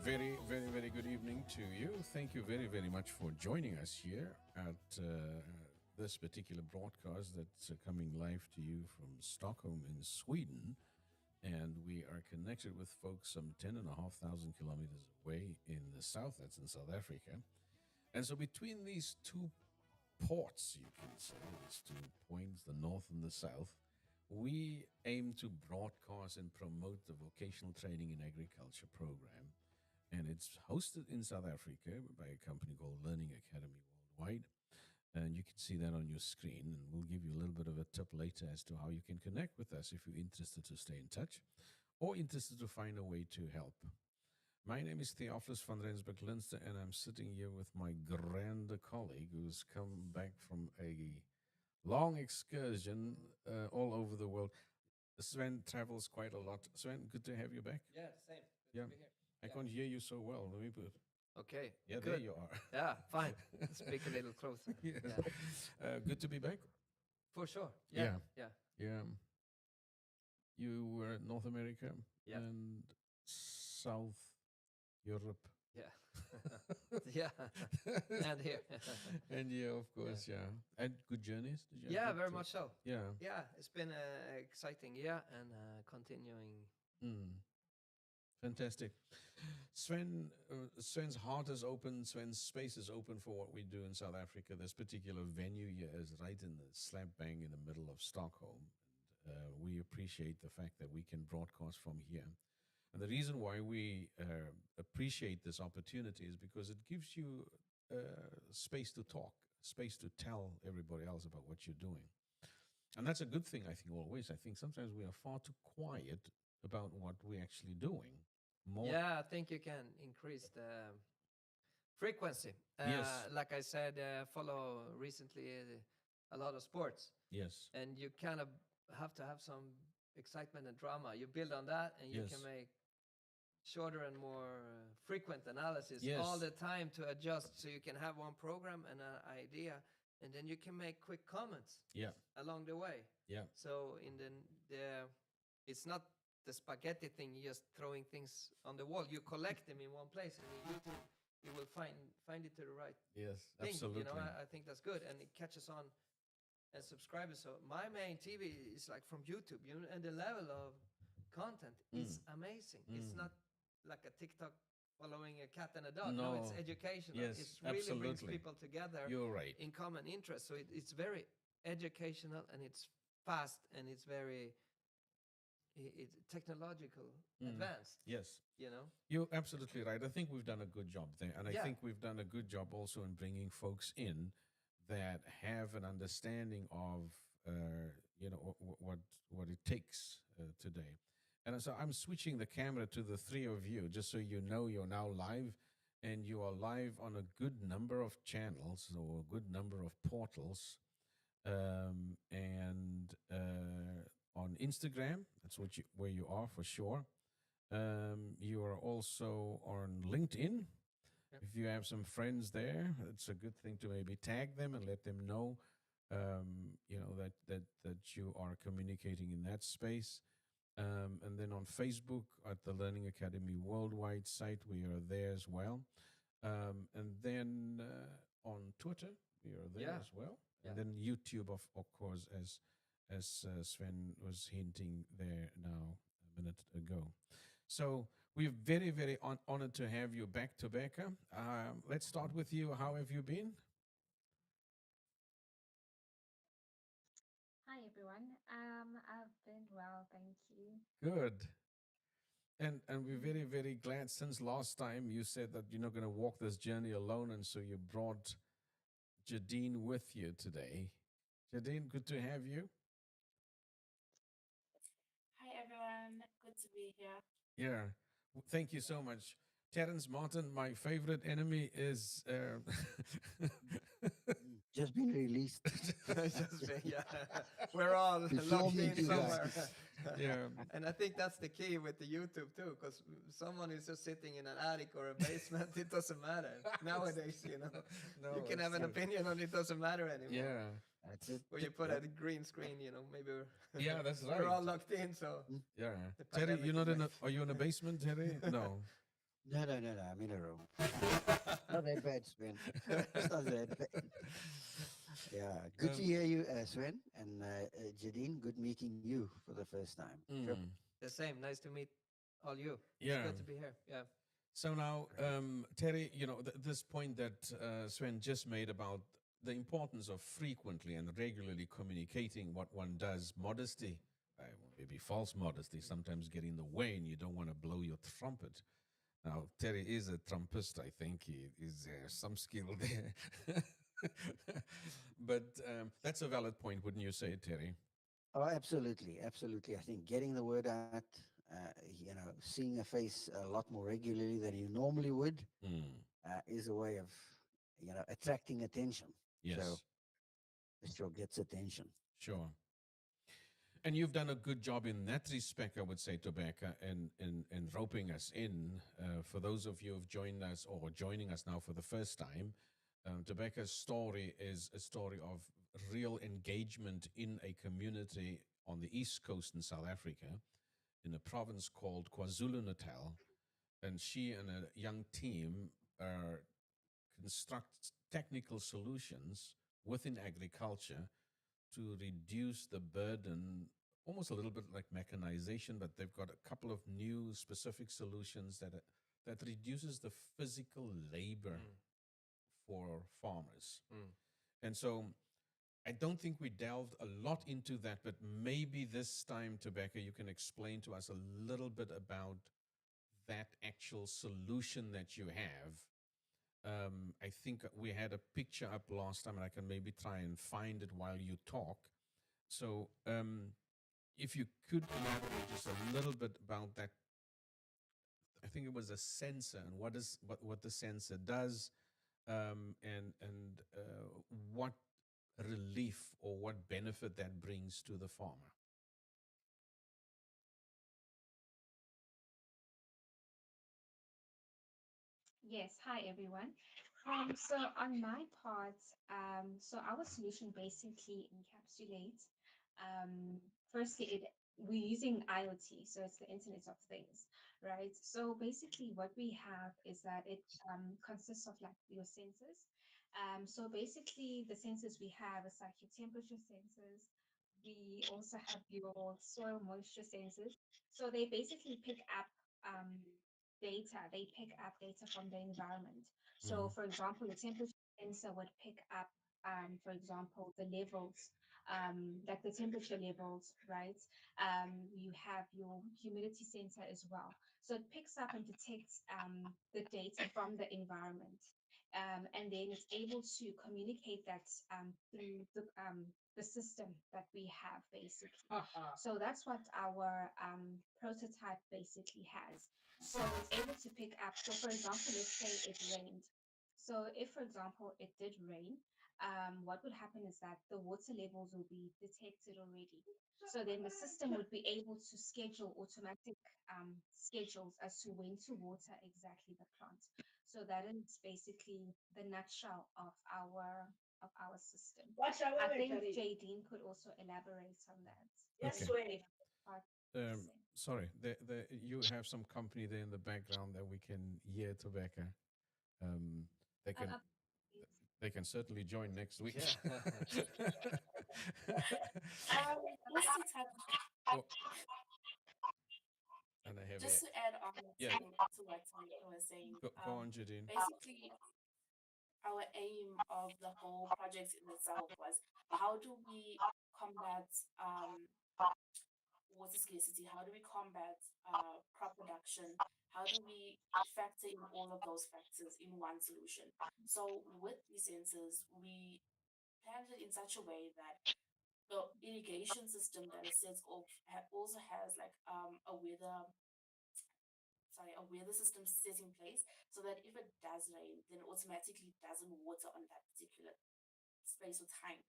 Very, very, very good evening to you. Thank you very, very much for joining us here at this particular broadcast that's coming live to you from Stockholm in Sweden. And we are connected with folks some 10,500 kilometers away in the south, that's in South Africa. And so between these two ports, you can say, these 2 points, the north and the south, we aim to broadcast and promote the vocational training in agriculture program. And it's hosted in South Africa by a company called Learning Academy Worldwide. And you can see that on your screen. And we'll give you a little bit of a tip later as to how you can connect with us if you're interested to stay in touch or interested to find a way to help. My name is Theophilus van Rensburg-Linster, and I'm sitting here with my grand colleague who's come back from a long excursion all over the world. Sven travels quite a lot. Sven, good to have you back. Yeah, same. Good Yeah. to be here. I can't hear you so well. Let me put. Okay. Yeah, good. there you are. Yeah, fine. Speak a little closer. Yes. Yeah. Good to be back. For sure. Yeah. Yeah. Yeah. Yeah. You were North America Yeah. and South Europe. Yeah. Yeah. And here. And yeah, of course, yeah. And good journeys? Did you have Yeah, good very much so. Yeah. Yeah, it's been an exciting year and continuing. Mm. Fantastic. Sven's heart is open. Sven's space is open for what we do in South Africa. This particular venue here is right in the slap bang in the middle of Stockholm. And we appreciate the fact that we can broadcast from here. And the reason why we appreciate this opportunity is because it gives you space to talk, space to tell everybody else about what you're doing. And that's a good thing, I think, always. I think sometimes we are far too quiet about what we're actually doing. More. Yeah, I think you can increase the frequency. Yes. Like I said, follow recently a lot of sports. Yes. And you kind of have to have some excitement and drama. You build on that and you Yes. can make shorter and more frequent analysis Yes. all the time to adjust, so you can have one program and an idea, and then you can make quick comments Yeah. along the way. Yeah. So in the it's not the spaghetti thing, you're just throwing things on the wall. You collect them in one place, and in YouTube you will find it to the right Yes. thing. Absolutely. You know, I think that's good, and it catches on. And subscribers. So my main TV is like from YouTube, you know, and the level of content is amazing. It's not like a TikTok following a cat and a dog. No, it's No. educational. Yes, It really brings absolutely. people together You're right. in common interest. So it's very educational, and it's fast, and it's very it's technological advanced. Yes. You know. You're absolutely right. I think we've done a good job there. And I Yeah. think we've done a good job also in bringing folks in that have an understanding of, what it takes today. And so I'm switching the camera to the three of you, just so you know you're now live. And you are live on a good number of channels or a good number of portals. And on Instagram, that's where you are for sure. You are also on LinkedIn. Yep. If you have some friends there, it's a good thing to maybe tag them and let them know, that you are communicating in that space. And then on Facebook at the Learning Academy Worldwide site, we are there as well. And then on Twitter, we are there Yeah. as well. Yeah. And then YouTube, of course, as Sven was hinting there now a minute ago. So we're very, very honored to have you back, Thobeka. Let's start with you. How have you been? Hi everyone. I've been well, thank you. Good. And we're very, very glad since last time you said that you're not going to walk this journey alone, and so you brought Jadine with you today. Jadine, good to have you. Hi everyone, good to be here. Yeah. Thank you so much. Terence Martin, my favorite enemy is Just been released. Yeah, we're all You locked told me in to, somewhere. Yeah. And I think that's the key with the YouTube too, because someone is just sitting in an attic or a basement, it doesn't matter nowadays. You know, No, you can have an it's- opinion on it, doesn't matter anymore. Yeah. That's it. Or you put a green screen, you know, maybe Yeah, that's we're all right. locked in. So Yeah. The Terry, pandemic you're not is in a, like- are you in a basement, Terry? No. No, no, no, no. I'm in a room. Not that bad, Sven. It's not that bad. Yeah. Good to um, hear you, Sven. And Jadine, good meeting you for the first time. Sure. mm, The same. Nice to meet all you. It's yeah. good to be here. Yeah. So now, Terry, this point that Sven just made about the importance of frequently and regularly communicating what one does, modesty, maybe false modesty, sometimes get in the way and you don't want to blow your trumpet. Now, Terry is a trumpist, I think. He is some skill there. But that's a valid point, wouldn't you say, Terry? Oh, absolutely, absolutely. I think getting the word out, seeing a face a lot more regularly than you normally would, Mm, is a way of, attracting attention. So yes, it sure gets attention. sure. And you've done a good job in that respect, I would say, Tobacco, in roping us in. For those of you who've joined us or joining us now for the first time, Tobacco's story is a story of real engagement in a community on the East Coast in South Africa, in a province called KwaZulu Natal. And she and a young team construct technical solutions within agriculture to reduce the burden, almost a little bit like mechanization, but they've got a couple of new specific solutions that reduces the physical labor Mm, for farmers. mm. And so I don't think we delved a lot into that, but maybe this time, Tobacco, you can explain to us a little bit about that actual solution that you have. I think we had a picture up last time, and I can maybe try and find it while you talk. So, if you could elaborate just a little bit about that, I think it was a sensor and what the sensor does, and what relief or what benefit that brings to the farmer. Yes, hi everyone. So on my part, so our solution basically encapsulates, um, firstly, we're using IoT, so it's the Internet of Things, right? So basically, what we have is that it consists of like your sensors. So basically, the sensors we have is like your temperature sensors. We also have your soil moisture sensors. So they basically pick up data. They pick up data from the environment. So, Hmm. for example, the temperature sensor would pick up, for example, the levels, like the temperature levels, right? You have your humidity sensor as well. So it picks up and detects the data from the environment. And then it's able to communicate that through the system that we have basically. So that's what our prototype basically has. So it's able to pick up. So for example, let's say it rained. So if, for example, it did rain, what would happen is that the water levels will be detected already. So then the system would be able to schedule automatic schedules as to when to water exactly the plant. So that is basically the nutshell of our system. I think Jadine could also elaborate on that. Okay. If part Um, Sorry, you have some company there in the background that we can hear, Tobacco. Um, they can please. they can certainly join next week. Yeah. Just to touch, Oh, and I have a just to add on yeah. to what Tamika was saying, Go on, Jadine. basically our aim of the whole project in itself was how do we combat water scarcity? How do we combat crop production? How do we factor in all of those factors in one solution? So with these sensors, we planned it in such a way that the irrigation system that it sets off also has like a weather system set in place so that if it does rain, then it automatically doesn't water on that particular space or time.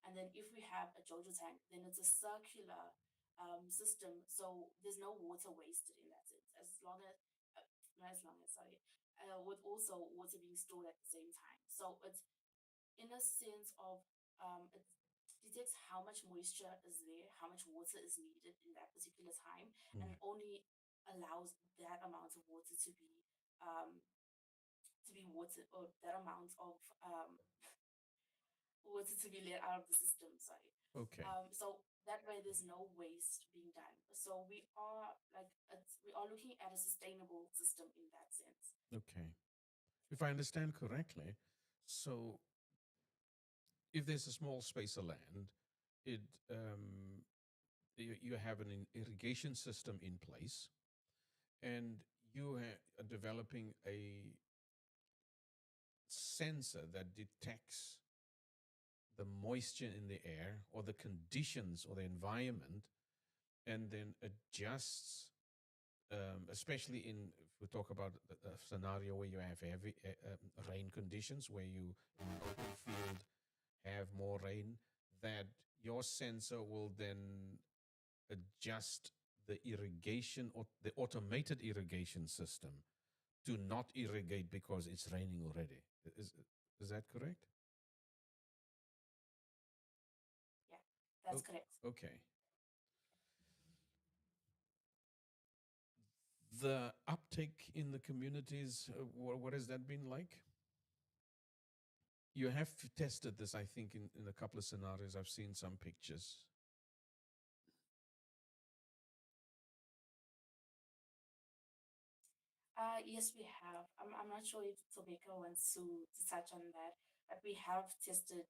And then if we have a Jojo tank, then it's a circular system, so there's no water wasted in that sense. As long as, not as long as, sorry, with also water being stored at the same time. So it's in a sense of it detects how much moisture is there, how much water is needed in that particular time, and Mm, it only allows that amount of water to be um, to be water, or that amount of water to be let out of the system. Sorry. Okay. So that way there's no waste being done. So we are looking at a sustainable system in that sense. Okay. If I understand correctly, so if there's a small space of land, it you have an irrigation system in place, and you are developing a sensor that detects the moisture in the air or the conditions or the environment, and then adjusts, especially in, if we talk about a scenario where you have heavy rain conditions, where you in an open field have more rain, that your sensor will then adjust the irrigation or the automated irrigation system to not irrigate because it's raining already. Is that correct? Yeah, that's O- correct. Okay. The uptake in the communities, what has that been like? You have tested this, I think, in a couple of scenarios. I've seen some pictures. Yes, we have. I'm not sure if Thobeka wants to touch on that, but we have tested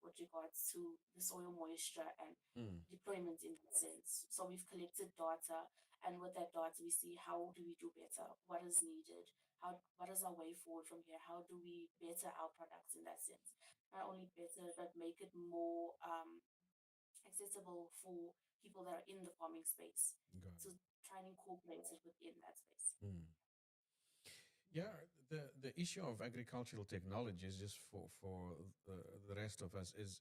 with regards to the soil moisture and Mm, deployment in that sense. So we've collected data, and with that data, we see how do we do better, what is needed, what is our way forward from here, how do we better our products in that sense. Not only better, but make it more accessible for people that are in the farming space got to try and incorporate it within that space. it. Mm. Yeah, the issue of agricultural technologies, just for the rest of us, is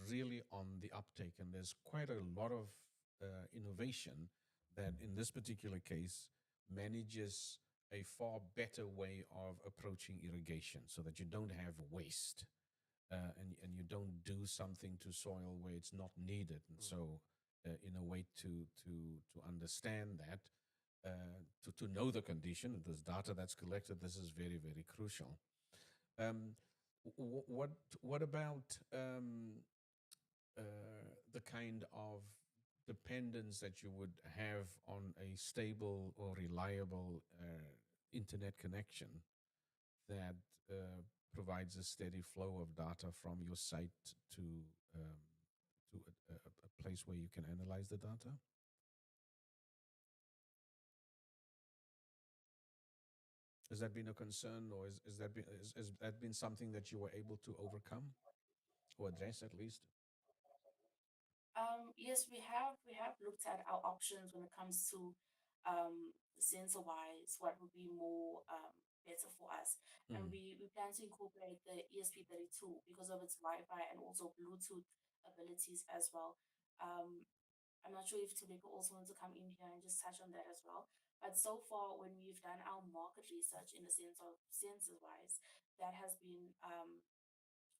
really on the uptake, and there's quite a lot of innovation that, in this particular case, manages a far better way of approaching irrigation, so that you don't have waste, and you don't do something to soil where it's not needed, and so. In a way to understand that, to know the condition, this data that's collected, this is very, very crucial. Um, what what about the kind of dependence that you would have on a stable or reliable internet connection that provides a steady flow of data from your site to um, a place where you can analyze the data? Has that been a concern, or is that been something that you were able to overcome or address at least? Yes, we have looked at our options when it comes to sensor wise, what would be more better for us. And Mm, we plan to incorporate the ESP32 because of its Wi-Fi and also Bluetooth abilities as well. Um, I'm not sure if Tobacco also wants to come in here and just touch on that as well. But so far, when we've done our market research in the sense of sensors wise, that has been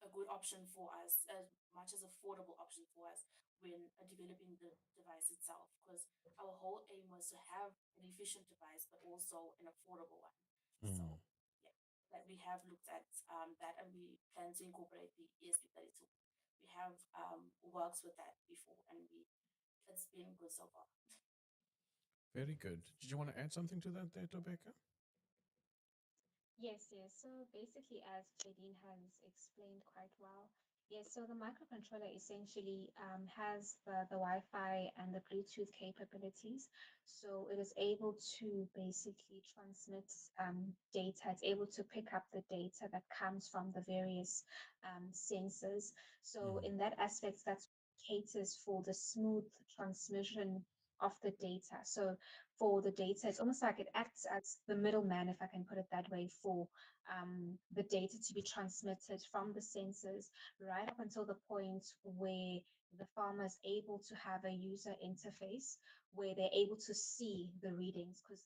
a good option for us, as much as affordable option for us when developing the device itself. Because our whole aim was to have an efficient device, but also an affordable one. mm. So yeah, that we have looked at that, and we plan to incorporate the ESP32. We have works with that before, and we it's been good so far. Very good. Did you want to add something to that there, Rebecca? Yes, yes. So basically, as Jadine has explained quite well, yes, so the microcontroller essentially has the Wi-Fi and the Bluetooth capabilities. So it is able to basically transmit data. It's able to pick up the data that comes from the various sensors. So Mm, in that aspect, that's caters for the smooth transmission of the data. So for the data. It's almost like it acts as the middleman, if I can put it that way, for the data to be transmitted from the sensors right up until the point where the farmer is able to have a user interface where they're able to see the readings, because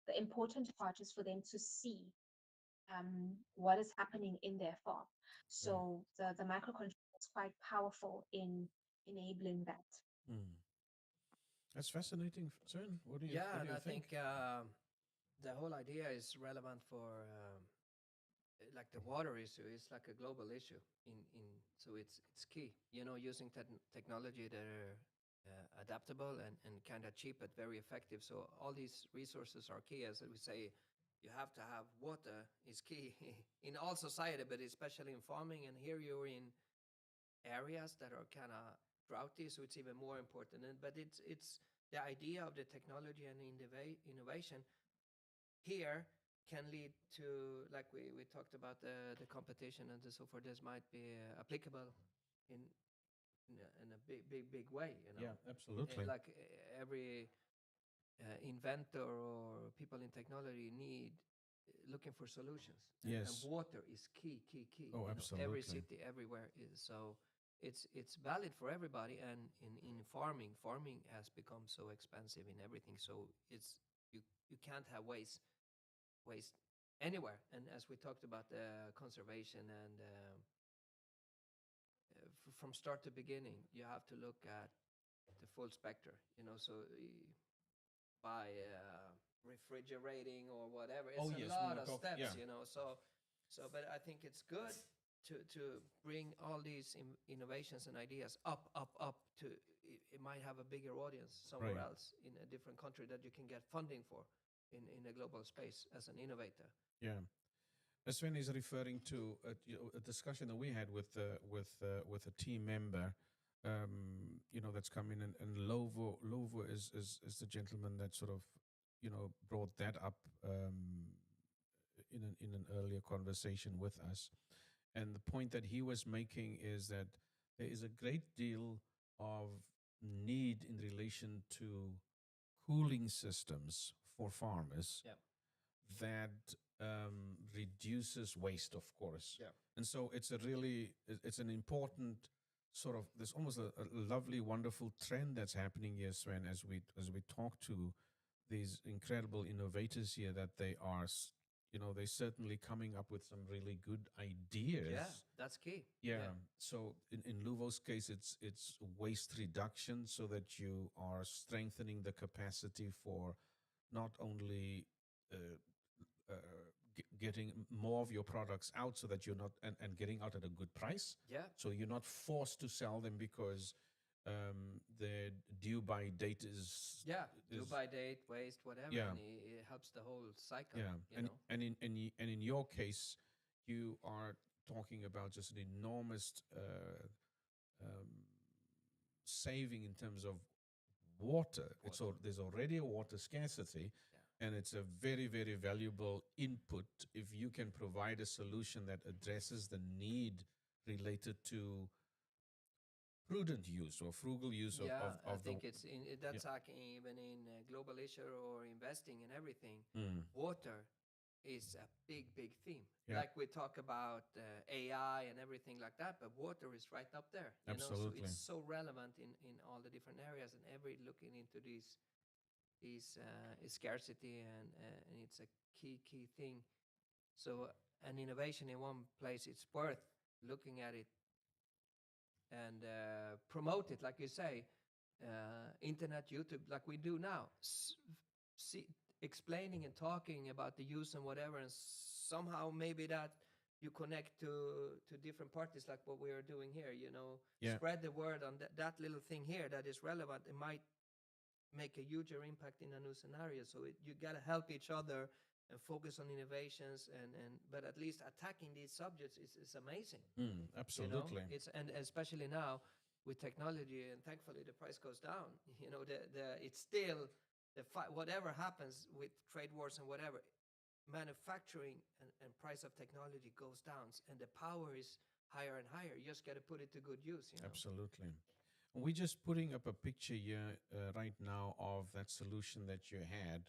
the important part is for them to see what is happening in their farm. right. So the microcontroller is quite powerful in enabling that. Mm. That's fascinating, Sven. Yeah, What do and you I think? think the whole idea is relevant for like the water issue is like a global issue in so it's key, you know, using technology that are adaptable and kind of cheap but very effective. So all these resources are key. As we say, you have to have water is key in all society, but especially in farming. And here you're in areas that are kind of droughty, so it's even more important. And but it's the idea of the technology and innovation here can lead to, like we talked about the competition and so forth. This might be applicable in in a big way, you know. Yeah, absolutely. Like every inventor or people in technology need looking for solutions. And Yes. water is key. Oh, You know, every absolutely. city, everywhere is so. It's valid for everybody, and in farming has become so expensive in everything. So it's you can't have waste anywhere. And as we talked about the conservation and from start to beginning, you have to look at the full spectrum. You know, so by refrigerating or whatever, it's Oh, a yes, we lot were of talking. steps. Yeah. You know, so but I think it's good to bring all these innovations and ideas up to it might have a bigger audience somewhere Right. else in a different country that you can get funding for in a global space as an innovator. Yeah. Sven is referring to a discussion that we had with a team member, that's come in, and Lovo is the gentleman that sort of, brought that up in an earlier conversation with us, and the point that he was making is that there is a great deal of need in relation to cooling systems for farmers Yeah. that reduces waste, of course. Yeah. And so it's an important sort of, there's almost a lovely, wonderful trend that's happening here, Sven, as we talk to these incredible innovators here, that they are, they're certainly coming up with some really good ideas. Yeah, that's key. Yeah. So in Luvo's case, it's waste reduction, so that you are strengthening the capacity for not only uh, uh, getting more of your products out, so that you're not, and getting out at a good price. Yeah. So you're not forced to sell them because the due by date is Yeah, is do by date, waste, whatever, Yeah. and it helps the whole cycle. Yeah, You know. and in your case, you are talking about just an enormous um, saving in terms of water. There's already a water scarcity, Yeah. and it's a very, very valuable input if you can provide a solution that addresses the need related to prudent use or frugal use Yeah, I of the. think that's like even in global issue or investing and everything. Mm, Water is a big theme. Yeah. Like we talk about AI and everything like that, but water is right up there. You know, so Absolutely. it's so relevant in all the different areas, and every looking into these scarcity, and it's a key thing. So an innovation in one place, it's worth looking at it and promote it, like you say, internet, YouTube, like we do now. See, explaining and talking about the use and whatever, and somehow maybe that you connect to different parties, like what we are doing here. You know, Yeah. spread the word on that little thing here that is relevant. It might make a huger impact in a new scenario. So you gotta help each other and focus on innovations, and but at least attacking these subjects is amazing. Absolutely. You know, it's and especially now with technology, and thankfully the price goes down. You know, the it's still the fight. Whatever happens with trade wars and whatever, manufacturing and price of technology goes down, and the power is higher and higher. You just got to put it to good use. You know. Absolutely. We're just putting up a picture here right now of that solution that you had.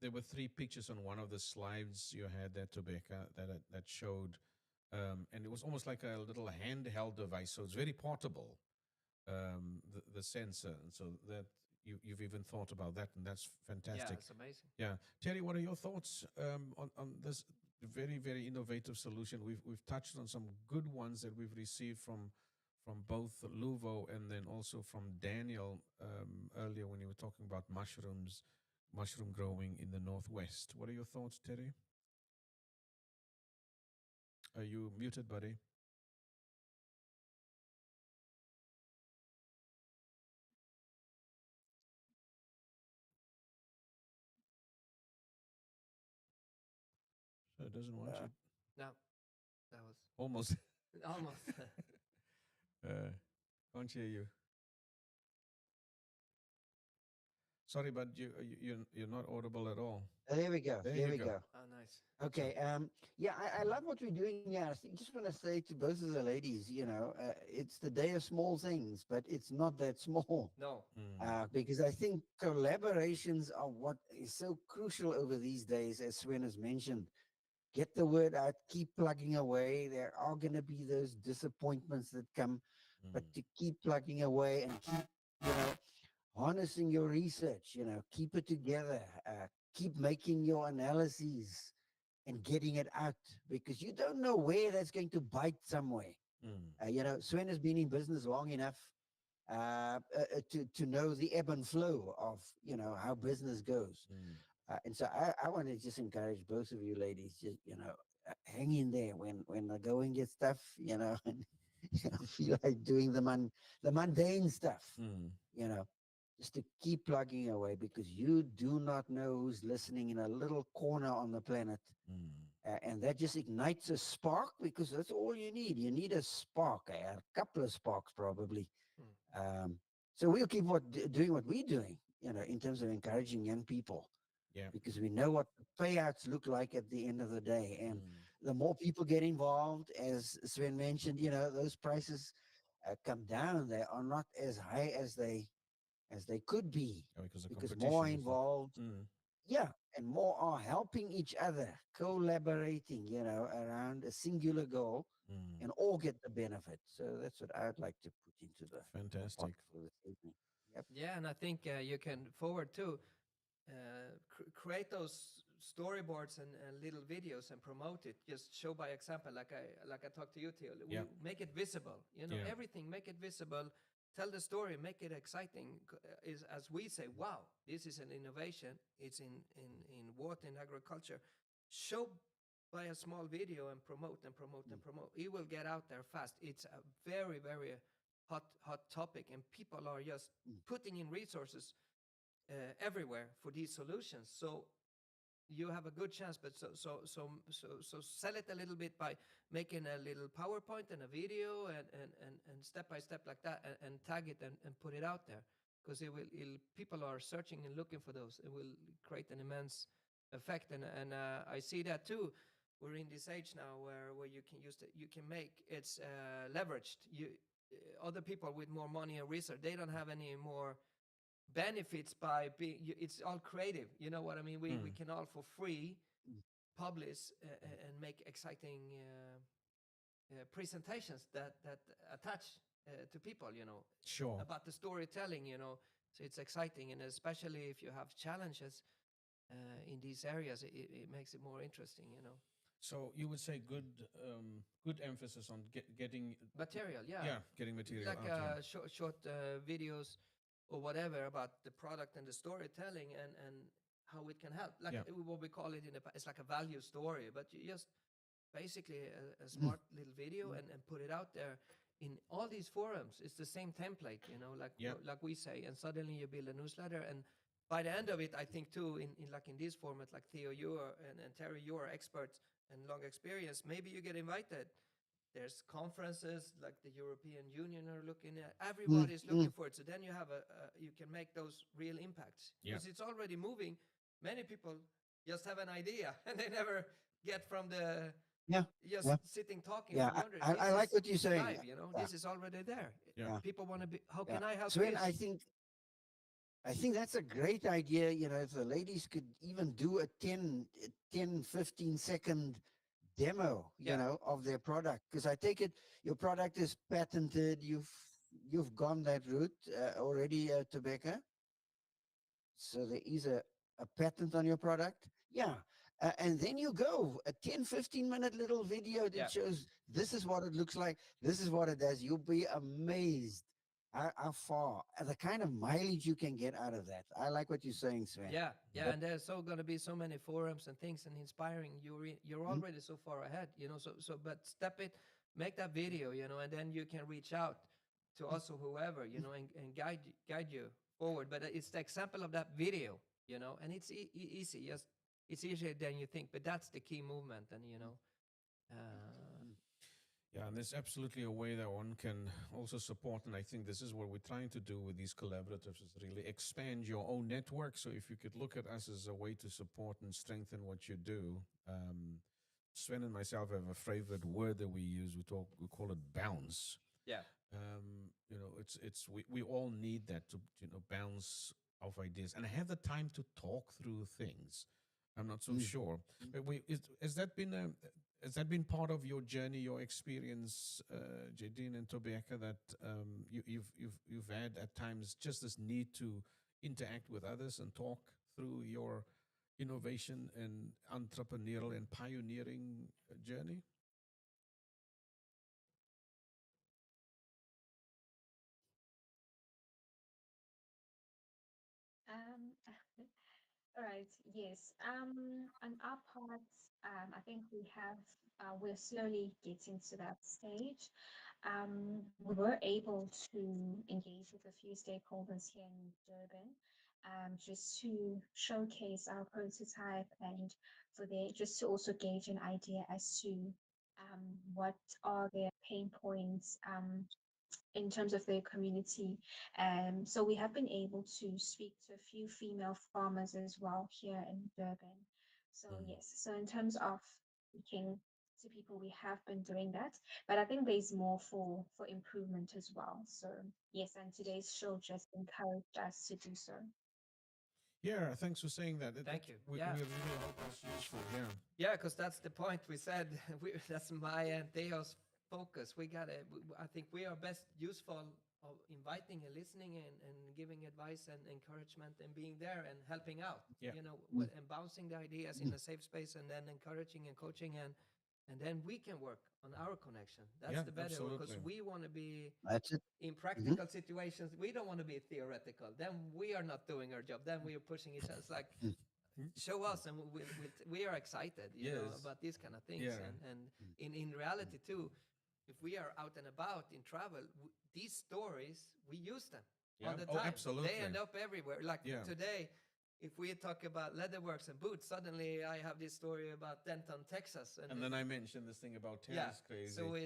There were three pictures on one of the slides you had there, Thobeka, that showed, and it was almost like a little handheld device. So it's very portable, the sensor. And so that you've even thought about that, and that's Yeah, fantastic. it's amazing. Yeah. Terry, what are your thoughts on this very, very innovative solution? We've touched on some good ones that we've received from both Luvo and then also from Daniel earlier when you were talking about mushrooms mushroom growing in the Northwest. What are your thoughts, Terry? Are you muted, buddy? So it doesn't want Uh, you. No, that was Almost. almost. Can't hear you. Sorry, but you're not audible at all. there we go. There There you we go. go. Oh, nice. Okay. Yeah, I love what we're doing here. I think, just want to say to both of the ladies, it's the day of small things, but it's not that small. No. Mm, Because I think collaborations are what is so crucial over these days, as Sven has mentioned. Get the word out, keep plugging away. There are going to be those disappointments that come, but mm, to keep plugging away and keep, you know, harnessing your research, keep it together, keep making your analyses and getting it out because you don't know where that's going to bite somewhere. mm, Sven has been in business long enough to know the ebb and flow of how business goes. mm. And so I want to just encourage both of you ladies, just hang in there when the going gets tough, and feel like doing the mundane stuff, Mm, you know, just to keep plugging away because you do not know who's listening in a little corner on the planet. mm. And that just ignites a spark because that's all you need. You need a spark, a couple of sparks probably. Hmm. Um, so we'll keep doing what we're doing, in terms of encouraging young people Yeah. because we know what the payouts look like at the end of the day. And Mm. the more people get involved, as Sven mentioned, those prices come down. They are not as high as they could be Yeah, because the because more competition is not. involved, Mm. yeah, and more are helping each other, collaborating, around a singular goal, Mm. and all get the benefit. So that's what I'd like to put into the pot Fantastic. for this evening. Yep. Yeah, and I think you can forward too. Create those storyboards and little videos and promote it. Just show by example, like I talked to you, Theo. We Yeah. make it visible. Yeah. Everything. Make it visible. Tell the story. Make it exciting. Is as we say, wow, this is an innovation. It's in water and agriculture. Show by a small video and promote and promote and promote. It will get out there fast. It's a very very hot topic, and people are just Mm. putting in resources everywhere for these solutions. So you have a good chance, but so sell it a little bit by making a little PowerPoint and a video and step by step like that and tag it and put it out there because people are searching and looking for those. It will create an immense effect, and I see that too. We're in this age now where you can use it. You can make it's leveraged. Other people with more money and research, they don't have any more benefits by being it's all creative, you know what I mean. We Mm. can all for free Mm. publish and make exciting presentations that attach to people, Sure. about the storytelling, so it's exciting, and especially if you have challenges in these areas, it makes it more interesting. So you would say good emphasis on getting Material, yeah, getting material like out. Yeah. short videos or whatever about the product and the storytelling and how it can help. Like Yeah. what we call it it's like a value story, but you just basically a Mm. smart little video and put it out there in all these forums. It's the same template, like Yeah. like we say, and suddenly you build a newsletter. And by the end of it, I think too, in like in this format, like Theo, you are and Terry, you are experts and long experience. Maybe you get invited. There's conferences like the European Union are looking at. Mm. Everybody's looking Mm. for it. So then you have you can make those real impacts Yeah. because it's already moving. Many people just have an idea and they never get from the Yeah. just Yeah. sitting talking Yeah. and wondering. I This like is what you're saying. live, Yeah. this is already there. Yeah. Yeah. People want to be. How Yeah. can I help Sven, this? I think that's a great idea. If the ladies could even do a 10, 15 second demo, Yeah. of their product. Because I take it your product is patented. You've gone that route already, Thobeka. So there is a patent on your product. Yeah. And then you go a 10, 15 minute little video that Yeah. shows this is what it looks like. This is what it does. You'll be amazed How far, the kind of mileage you can get out of that. I like what you're saying, Sven. Yeah, yeah, But and there's so gonna be so many forums and things and inspiring. You're mm, already so far ahead, but step it, make that video, and then you can reach out to us or whoever, and guide you forward. But it's the example of that video, and it's easy. Just it's easier than you think, but that's the key movement, and uh, mm, Yeah, and there's absolutely a way that one can also support, and I think this is what we're trying to do with these collaboratives is really expand your own network. So if you could look at us as a way to support and strengthen what you do, Sven and myself have a favorite word that we use. We call it bounce. yeah, We all need that to bounce off ideas and have the time to talk through things. I'm not so mm. sure, but has that been part of your journey, your experience, Jadine and Thobeka, that you've had at times just this need to interact with others and talk through your innovation and entrepreneurial and pioneering journey? Um, all right, yes. On our part, I think we're slowly getting to that stage. We were able to engage with a few stakeholders here in Durban, just to showcase our prototype and just to also gauge an idea as to what are their pain points, in terms of their community. So we have been able to speak to a few female farmers as well here in Durban. So Mm. yes, so in terms of speaking to people, we have been doing that, but I think there's more for improvement as well. So yes, and today's show just encouraged us to do so. Yeah, thanks for saying that. thank you. We Yeah, really hope it's useful. Yeah. yeah, because that's the point we said. That's my and Theo's focus. I think we are best useful of inviting and listening and giving advice and encouragement and being there and helping out. Yeah. Mm, And bouncing the ideas in mm. a safe space and then encouraging and coaching and then we can work on our connection. That's Yeah, the better because absolutely. we want to be That's it. in Hmm. practical situations. We don't want to be theoretical. Then we are not doing our job. Then we are pushing each other. It's like Mm, show us and we are excited Yes. about these kind of things Yeah. and mm, in reality too, if we are out and about in travel, these stories we use them Yeah. all the Oh, time. absolutely. They end up everywhere, like Yeah. today. If we talk about leatherworks and boots, suddenly I have this story about Denton, Texas, And then I mentioned this thing about yeah, tennis crazy. so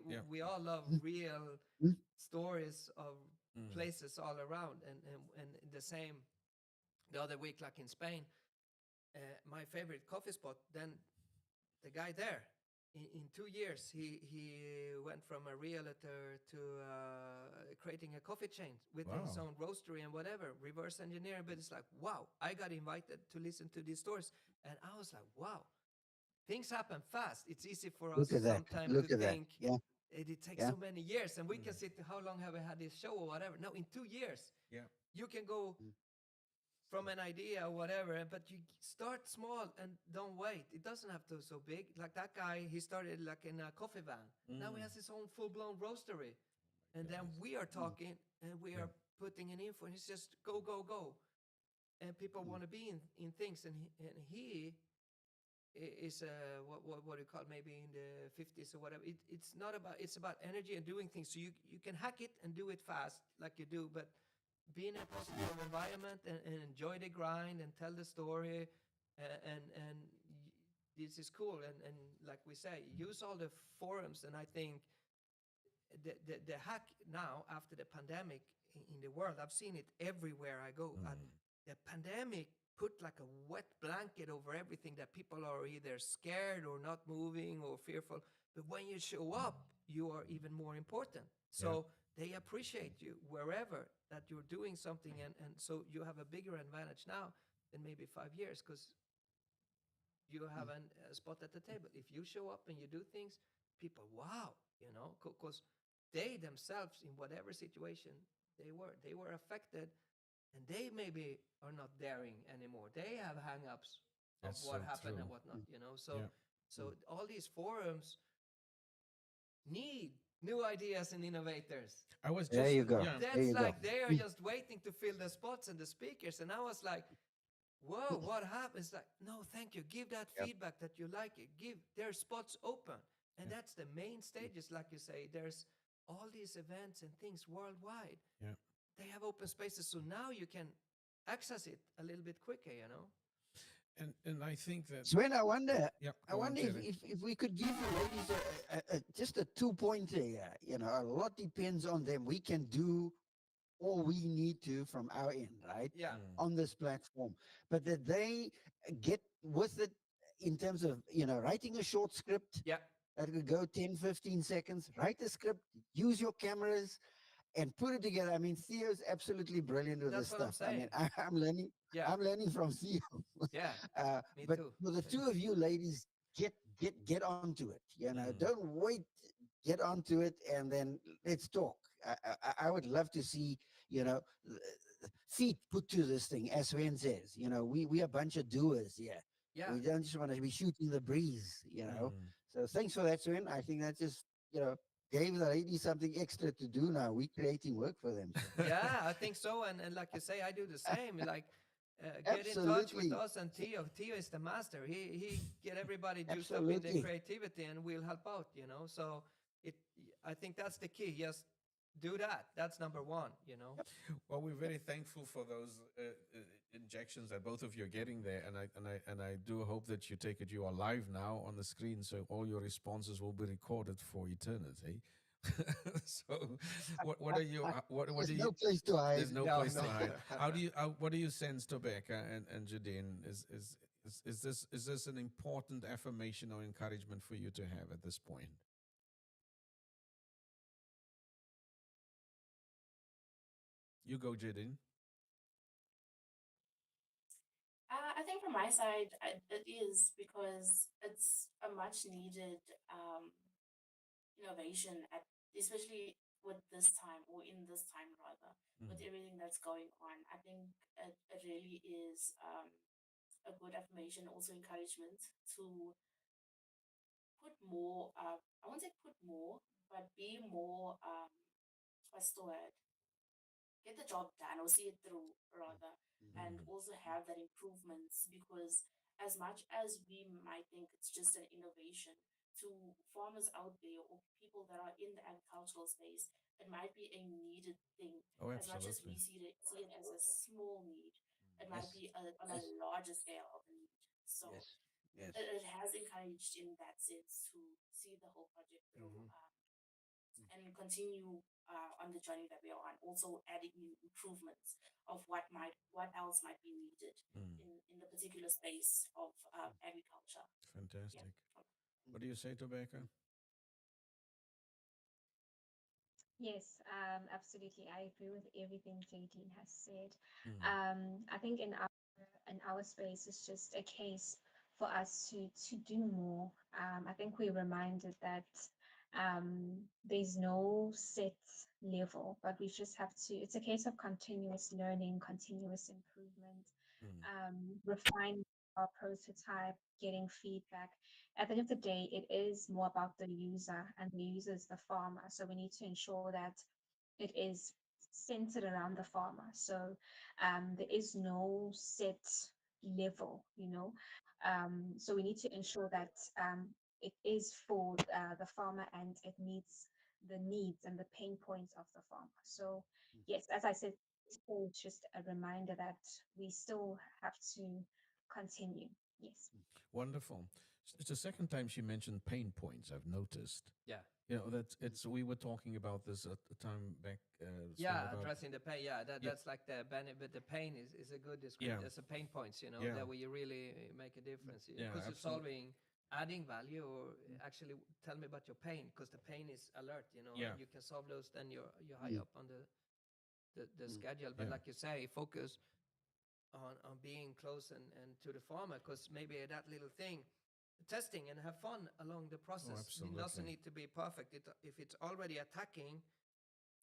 Yeah. we all love mm, real mm. stories of Mm. places all around and the same the other week, like in Spain, my favorite coffee spot. Then the guy there, in 2 years, he went from a realtor to creating a coffee chain with his Wow. own roastery and whatever, reverse engineering. But it's like, wow, I got invited to listen to these stories, and I was like, wow, things happen fast. It's easy for us Look at that. sometimes to Look at that. think Yeah. it takes Yeah. so many years, and we can Mm. sit. How long have we had this show or whatever? No, in 2 years, Yeah. you can go Mm, from an idea or whatever, but you start small and don't wait. It doesn't have to so big. Like that guy, he started like in a coffee van. Now he Mm. has his own full-blown roastery. And then Goodness. we are mm, talking and we Yeah. are putting in info and it's just go, go, go. And people mm, want to be in things. And he is what do you call it, maybe in the 50s or whatever. It's not about, it's about energy and doing things. So you can hack it and do it fast like you do, but be in a positive environment and enjoy the grind and tell the story and this is cool and like we say, use all the forums. And I think the hack now after the pandemic in the world, I've seen it everywhere I go. Mm. The pandemic put like a wet blanket over everything, that people are either scared or not moving or fearful. But when you show up, you are even more important. Yeah. So they appreciate you wherever that you're doing something. And so you have a bigger advantage now than maybe 5 years because you have mm, a spot at the table. If you show up and you do things, people, wow, because they themselves, in whatever situation they were affected, and they maybe are not daring anymore. They have hang-ups of That's what so happened true. and whatnot. mm, So Yeah. so all these forums need new ideas and innovators. I was There just, you go. yeah. There That's you go. like they are just waiting to fill the spots and the speakers. And I was like, whoa, what happens? Like, no, thank you. Give that Yep. feedback that you like it. Give there's spots open. And that's the main stages, like you say. There's all these events and things worldwide. Yeah. They have open spaces. So now you can access it a little bit quicker. And I think that, Sven, yeah, I go on, wonder Jerry. if we could give you ladies just a 2-pointer here. You know, a lot depends on them. We can do all we need to from our end, right? Yeah. On this platform. But that they get with it in terms of, writing a short script Yeah. that could go 10, 15 seconds, write a script, use your cameras and put it together. I mean, Theo's absolutely brilliant with this That's what I'm stuff. I mean, saying. I'm learning. Yeah. I'm learning from Theo. Yeah. Me But too. for the two of you ladies, get onto it. Don't wait. Get onto it, and then let's talk. I would love to see feet put to this thing, as Sven says. We are a bunch of doers here. Yeah. We don't just want to be shooting the breeze. So thanks for that, Sven. I think that just gave the ladies something extra to do now. We're creating work for them. So. Yeah, I think so. And like you say, I do the same. Like, get in touch with Absolutely. us and Theo. Theo is the master. He get everybody juiced up in the Absolutely. creativity, and we'll help out. So it, I think that's the key. Just do that. That's number one. Well, we're very thankful for those injections that both of you are getting there, and I do hope that you take it. You are live now on the screen, so all your responses will be recorded for eternity. So, what are you? What There's do no you? place to hide. There's no No, place no. to hide. What do you sense, Thobeka and Jadine? Is this an important affirmation or encouragement for you to have at this point? You go, Jadine. I think from my side, it is because it's a much needed innovation, especially with this time or in this time rather, with everything that's going on. I think it really is a good affirmation, also encouragement to put more. I won't say put more, but be more. What's the word? Get the job done or see it through rather, and also have that improvements, because as much as we might think it's just an innovation, to farmers out there or people that are in the agricultural space, it might be a needed thing. Oh, As much as absolutely. we see it as a small need, it might Yes. be on a Yes. larger scale of a need. So Yes. Yes. it has encouraged in that sense to see the whole project through, and continue on the journey that we are on. Also adding new improvements of what else might be needed in the particular space of agriculture. Yeah. Fantastic. What do you say, Tobacco? Yes, absolutely. I agree with everything Jadine has said. Mm. I think in our space, it's just a case for us to do more. I think we're reminded that there's no set level, but we just have to. It's a case of continuous learning, continuous improvement, Mm. refine our prototype, getting feedback. At the end of the day, it is more about the user, and the user is the farmer. So we need to ensure that it is centered around the farmer. So there is no set level. So we need to ensure that it is for the farmer and it meets the needs and the pain points of the farmer. So yes, as I said, it's just a reminder that we still have to continue. Yes. Wonderful. It's the second time she mentioned pain points, I've noticed. Yeah. That it's we were talking about this at the time back. Sven, Yeah, about, addressing the pain. Yeah, Yeah. that's like the benefit. The pain is a good description. Yeah. There's a pain points, Yeah. that where you really make a difference. Yeah, Because you're absolutely. solving, adding value, or actually tell me about your pain, because the pain is alert, Yeah. and you can solve those. Then you're high up on the schedule. But Yeah. like you say, focus on being close and to the farmer, because maybe that little thing, testing and have fun along the process. It doesn't absolutely. need to be perfect. If it's already attacking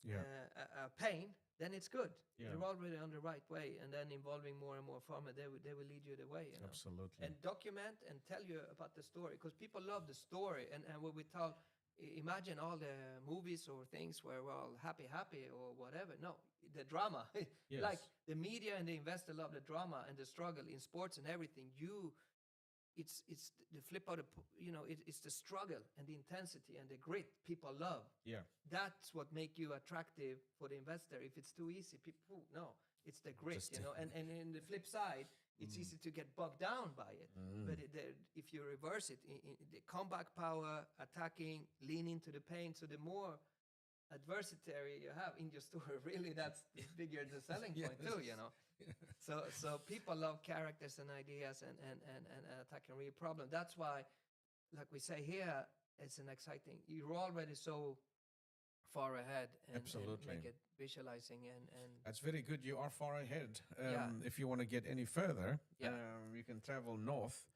Yeah. pain, then it's good. Yeah. You're already on the right way, and then involving more and more farmer, they will lead you the way. Absolutely. And document and tell you about the story, because people love the story, and when we tell imagine all the movies or things where we're all happy or whatever. No, the drama. Like Yes. the media and the investor love the drama and the struggle in sports and everything. It's the flip of the it's the struggle and the intensity and the grit people love. Yeah. That's what make you attractive for the investor. If it's too easy, people no, it's the grit, Just- and in the flip side, it's easy to get bogged down by it. But if you reverse it, the comeback power, attacking, lean into the pain, so the more adversity you have in your story, really, that's the bigger the selling point too, So people love characters and ideas and attacking real problem. That's why, like we say here, it's an exciting. You're already so far ahead and Absolutely. make it visualizing and That's very good. You are far ahead. Yeah. If you want to get any further, Yeah. you can travel north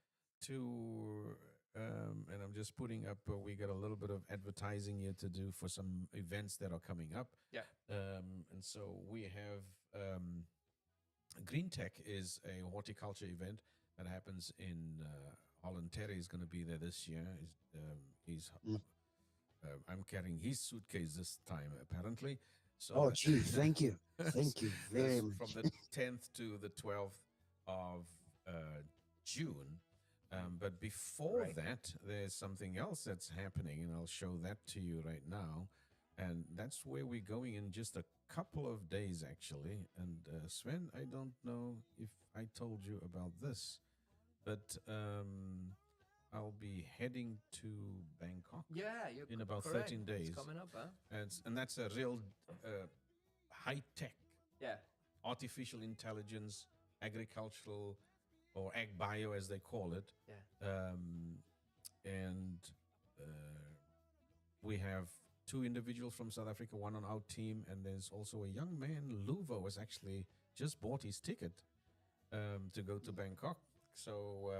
to, and I'm just putting up, we got a little bit of advertising here to do for some events that are coming up. Yeah. And so we have Green Tech is a horticulture event that happens in Holland. Terry is going to be there this year. I'm carrying his suitcase this time, apparently. So Oh, gee, thank you. Thank you very that's much. from the 10th to the 12th of June. But before Right. that, there's something else that's happening, and I'll show that to you right now. And that's where we're going in just a couple of days, actually. And Sven, I don't know if I told you about this, but I'll be heading to Bangkok. yeah, you're In about correct. 13 days. It's coming up, huh? And that's a real high-tech Yeah. artificial intelligence, agricultural, or ag bio as they call it. Yeah. And we have two individuals from South Africa, one on our team, and there's also a young man, Luvo, has actually just bought his ticket to go to Bangkok. So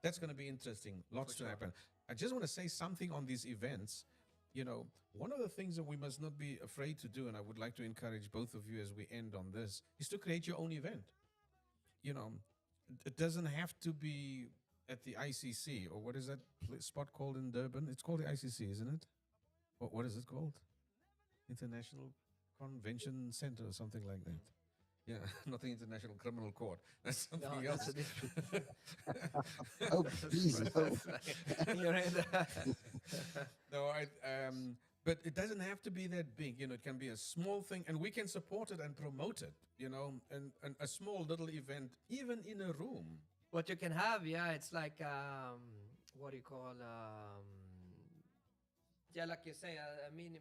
that's going to be interesting. Lots For to sure. happen. I just want to say something on these events. One of the things that we must not be afraid to do, and I would like to encourage both of you as we end on this, is to create your own event. It doesn't have to be at the ICC, or what is that spot called in Durban? It's called the ICC, isn't it? What is it called? International Convention Center or something like that. Yeah, not the International Criminal Court. That's No, something that's else. a different. Oh, please, no. You're in the- No, but it doesn't have to be that big. It can be a small thing, and we can support it and promote it. And a small little event, even in a room. What you can have, yeah, it's like what do you call yeah, like you say, a mini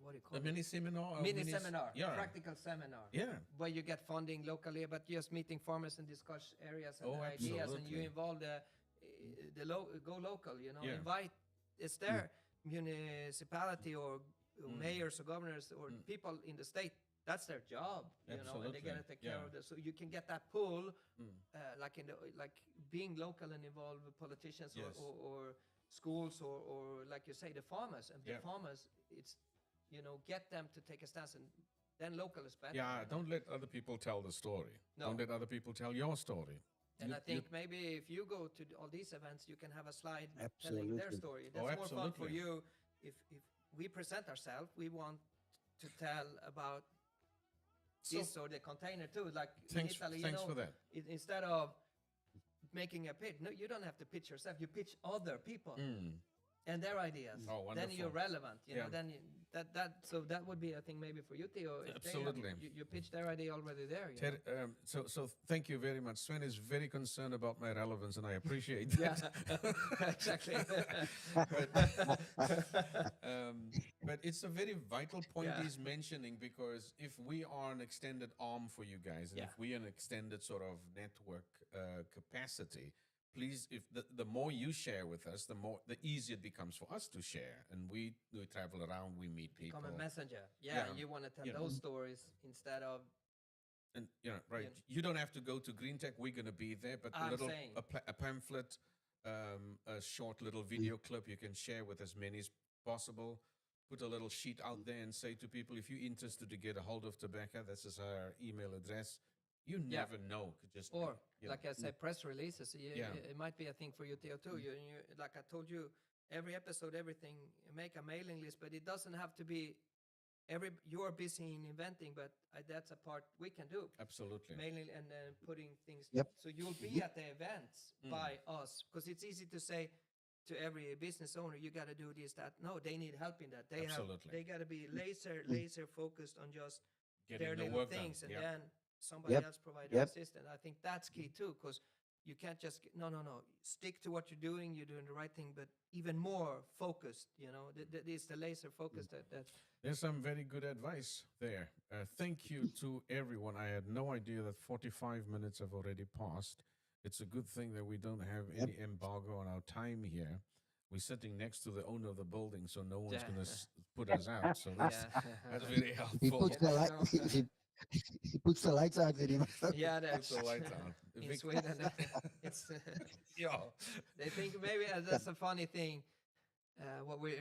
what do you call A it? mini seminar. Mini seminar, Yeah. practical seminar. Yeah. Where you get funding locally, but just meeting farmers and discuss areas and Oh, ideas, and you absolutely. involve go local. Yeah. Invite. It's their municipality or mayors or governors or people in the state. That's their job, and they Absolutely. got to take care Yeah. of this. So you can get that pull, like being local and involved with politicians Yes. or schools or like you say, the farmers. And Yeah. the farmers, it's get them to take a stance, and then local is better. Yeah, don't let other people tell the story. No. Don't let other people tell your story. And You- I think maybe if you go to all these events, you can have a slide telling their Absolutely. story. Oh, That's more fun for absolutely. you. If we present ourselves, we want to tell about So- this or the container too. Like Thanks, in Italy, thanks for that. Instead of making a pitch, no, you don't have to pitch yourself. You pitch other people and their ideas. Oh, then you're wonderful. relevant. Yeah. Then so that would be, I think, maybe for you, Theo. if they have- Absolutely. you pitch their idea already there. Ted, so thank you very much. Sven is very concerned about my relevance, and I appreciate Yeah, that. exactly. But it's a very vital point Yeah. he's mentioning, because if we are an extended arm for you guys, and Yeah. if we are an extended sort of network capacity, please, if the more you share with us, the easier it becomes for us to share. And we travel around, we meet people. Become a messenger. Yeah, Yeah. you want to tell You know. those stories instead of And right, Yeah. you don't have to go to Green Tech. We're going to be there, but I'm a little saying. a pamphlet, a short little video clip you can share with as many as possible. Put a little sheet out there and say to people, if you're interested to get a hold of Thobeka, this is our email address. You Yeah. never know. Could just or you like know. I said, press releases. Yeah. It might be a thing for you, Theo, too. You like I told you, every episode, everything, make a mailing list, but it doesn't have to be you're busy in inventing, but that's a part we can do. Absolutely. Mailing and putting things. Yep. So you'll be Mhm. at the events by us, because it's easy to say to every business owner, you got to do this, that. No, they need help in that. Absolutely. They got to be laser focused on just Getting their the little work done. things, and Yeah. then somebody Yep. else provide Yep. assistance. I think that's key too, because you can't just no. Stick to what you're doing. You're doing the right thing, but even more focused. It's the laser focus that There's some very good advice there. Thank you to everyone. I had no idea that 45 minutes have already passed. It's a good thing that we don't have Yep. any embargo on our time here. We're sitting next to the owner of the building, so no one's Yeah. going to put us out. So that's, that's very He helpful. puts the light. He puts the lights out that he must. yeah, Puts the lights on. in Vic- Sweden. It's Yeah. they think maybe that's a funny thing. What we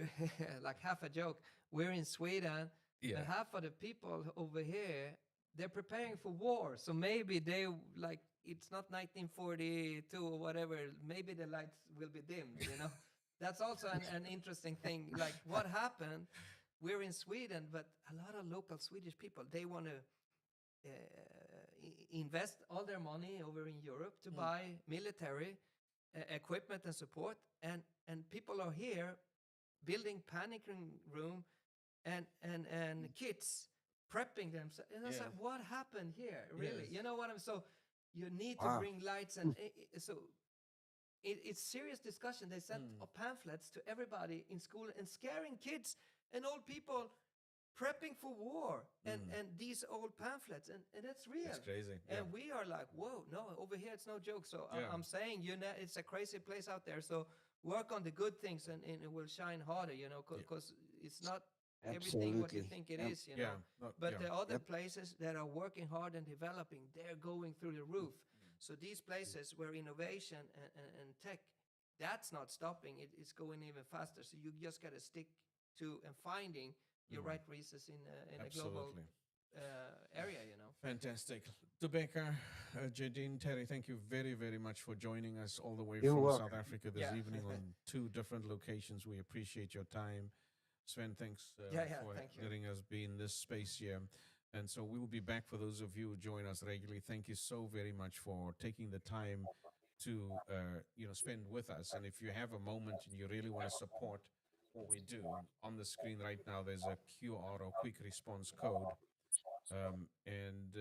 like half a joke. We're in Sweden, Yeah. and half of the people over here they're preparing for war. So maybe they like it's not 1942 or whatever. Maybe the lights will be dimmed. That's also an interesting thing. Like what happened? We're in Sweden, but a lot of local Swedish people they want to invest all their money over in Europe to buy military equipment and support, and people are here building panicking room and kits prepping them. And I was Yeah. like, what happened here? Really? Yes. You know what I'm so you need to Wow. bring lights and so it's serious discussion. They sent pamphlets to everybody in school and scaring kids and old people prepping for war and these old pamphlets and it's real. It's crazy. Yeah. And we are like, whoa, no, over here it's no joke. So Yeah. I'm saying, it's a crazy place out there. So work on the good things and it will shine harder, because it's not everything what you Absolutely. think it Yep. is, Yeah. But yeah. the other Yep. places that are working hard and developing, they're going through the roof. So these places where innovation and tech, that's not stopping. It's going even faster. So you just got to stick to and finding your right reasons in a global Absolutely. area, Fantastic. Thobeka, Jadine, Terry, thank you very, very much for joining us all the way You're from welcome. South Africa this Yeah. evening on 2 different locations. We appreciate your time. Sven, thanks for thank you. letting us be in this space here. And so we will be back for those of you who join us regularly. Thank you so very much for taking the time to spend with us. And if you have a moment and you really want to support what we do, on the screen right now there's a QR or quick response code, and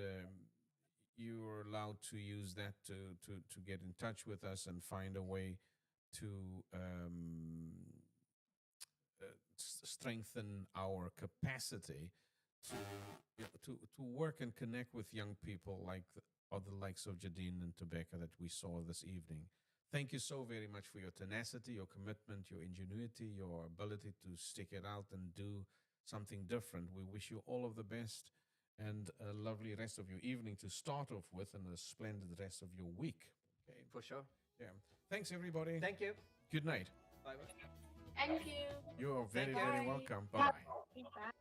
you're allowed to use that to get in touch with us and find a way to strengthen our capacity to to work and connect with young people like the likes of Jadine and Thobeka that we saw this evening. Thank you so very much for your tenacity, your commitment, your ingenuity, your ability to stick it out and do something different. We wish you all of the best and a lovely rest of your evening to start off with and a splendid rest of your week. Okay. For sure. Yeah. Thanks, everybody. Thank you. Good night. Bye. Thank you. You're very, Thank you. very Bye. welcome. Bye-bye. Bye.